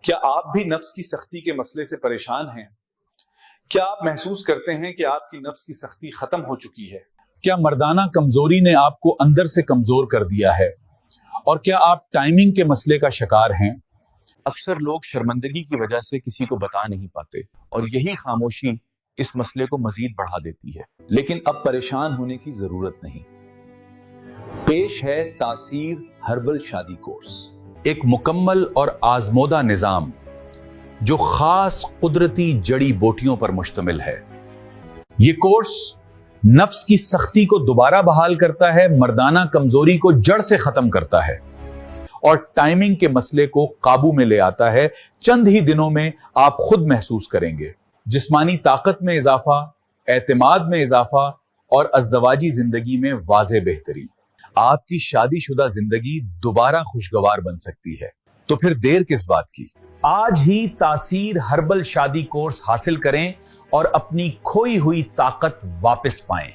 کیا آپ بھی نفس کی سختی کے مسئلے سے پریشان ہیں؟ کیا آپ محسوس کرتے ہیں کہ آپ کی نفس کی سختی ختم ہو چکی ہے؟ کیا مردانہ کمزوری نے آپ کو اندر سے کمزور کر دیا ہے؟ اور کیا آپ ٹائمنگ کے مسئلے کا شکار ہیں؟ اکثر لوگ شرمندگی کی وجہ سے کسی کو بتا نہیں پاتے اور یہی خاموشی اس مسئلے کو مزید بڑھا دیتی ہے۔ لیکن اب پریشان ہونے کی ضرورت نہیں۔ پیش ہے تاثیر ہربل شادی کورس، ایک مکمل اور آزمودہ نظام جو خاص قدرتی جڑی بوٹیوں پر مشتمل ہے۔ یہ کورس نفس کی سختی کو دوبارہ بحال کرتا ہے، مردانہ کمزوری کو جڑ سے ختم کرتا ہے اور ٹائمنگ کے مسئلے کو قابو میں لے آتا ہے۔ چند ہی دنوں میں آپ خود محسوس کریں گے جسمانی طاقت میں اضافہ، اعتماد میں اضافہ اور ازدواجی زندگی میں واضح بہتری۔ آپ کی شادی شدہ زندگی دوبارہ خوشگوار بن سکتی ہے۔ تو پھر دیر کس بات کی؟ آج ہی تاثیر ہربل شادی کورس حاصل کریں اور اپنی کھوئی ہوئی طاقت واپس پائیں۔